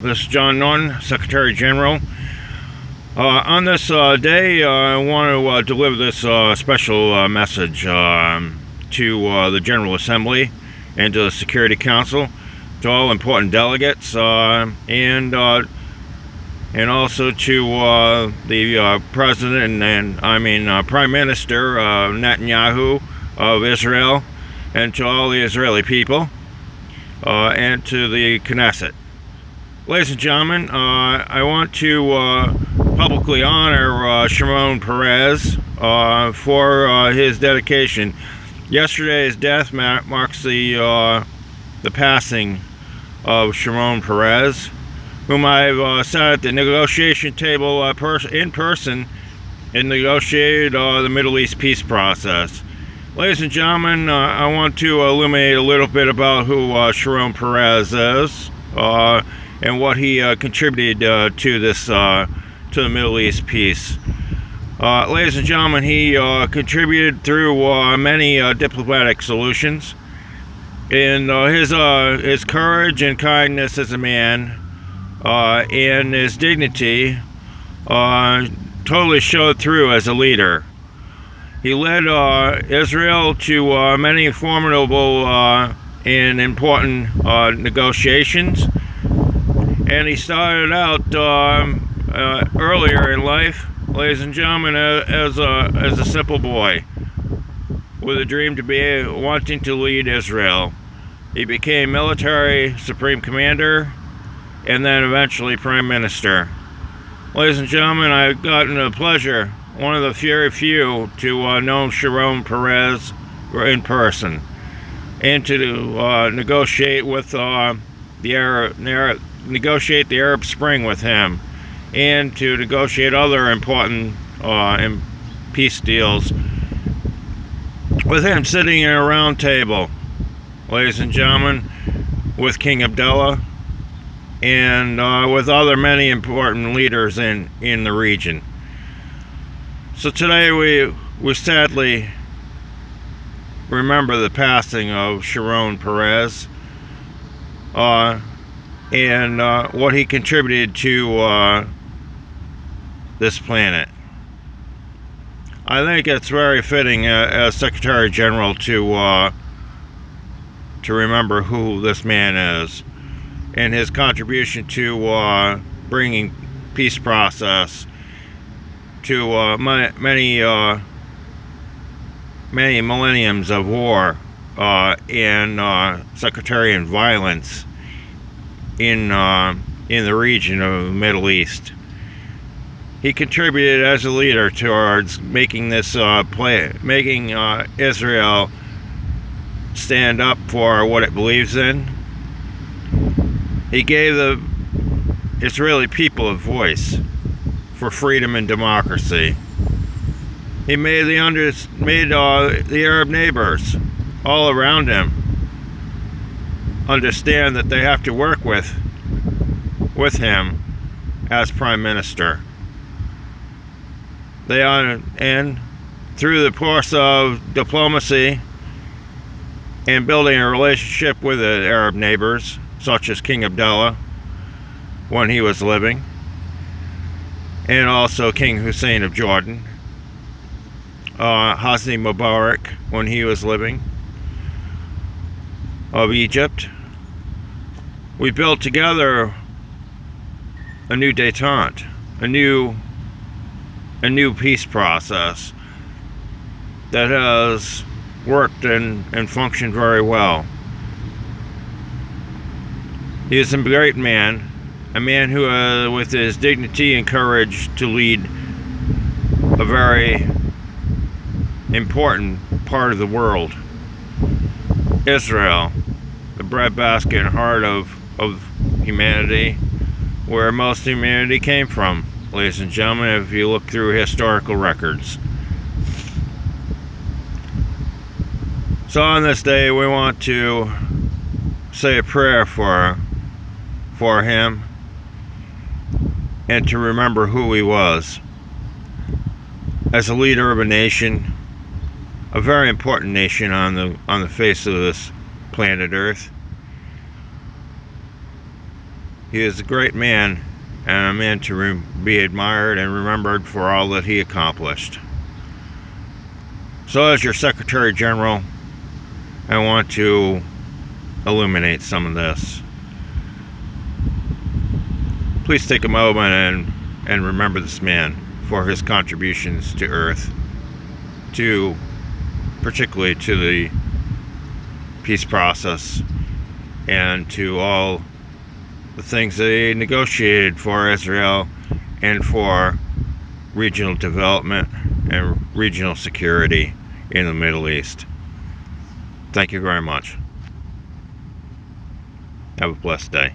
This is John Norton, Secretary General. On this day, I want to deliver this special message to the General Assembly and to the Security Council, to all important delegates, and also to the President and Prime Minister Netanyahu of Israel, and to all the Israeli people, and to the Knesset. Ladies and gentlemen, I want to publicly honor Shimon Peres for his dedication. Yesterday's death marks the passing of Shimon Peres, whom I've sat at the negotiation table in person and negotiated the Middle East peace process. Ladies and gentlemen, I want to illuminate a little bit about who Shimon Peres is, and what he contributed to this to the Middle East peace. Ladies and gentlemen, he contributed through many diplomatic solutions, and his courage and kindness as a man, and his dignity totally showed through as a leader. He led Israel to many formidable and important negotiations. And he started out earlier in life, ladies and gentlemen, as a simple boy with a dream to be wanting to lead Israel. He became military supreme commander and then eventually prime minister. Ladies and gentlemen, I've gotten the pleasure, one of the very few, to know Shimon Peres in person, and to negotiate with negotiate the Arab Spring with him, and to negotiate other important peace deals with him, sitting in a round table, ladies and gentlemen, with King Abdullah and with other many important leaders in the region. So today we sadly remember the passing of Shimon Peres, and what he contributed to this planet. I think it's very fitting as Secretary General to remember who this man is and his contribution to bringing peace process to many millenniums of war and sectarian violence in the region of the Middle East. He contributed as a leader towards making this making Israel stand up for what it believes in. He gave the Israeli people a voice for freedom and democracy. He made the Arab neighbors all around him understand that they have to work with him as prime minister. And through the course of diplomacy and building a relationship with the Arab neighbors, such as King Abdullah when he was living, and also King Hussein of Jordan, Hosni Mubarak when he was living, of Egypt, we built together a new détente, a new peace process that has worked and functioned very well. He is a great man, a man who, with his dignity and courage to lead a very important part of the world, Israel, the breadbasket and heart of humanity, where most humanity came from, ladies and gentlemen, if you look through historical records. So on this day, we want to say a prayer for him and to remember who he was as a leader of a nation, a very important nation on the face of this planet Earth. He is a great man, and a man to be admired and remembered for all that he accomplished. So as your Secretary General, I want to illuminate some of this. Please take a moment and remember this man for his contributions to Earth, particularly to the peace process, and to all the things they negotiated for Israel and for regional development and regional security in the Middle East. Thank you very much. Have a blessed day.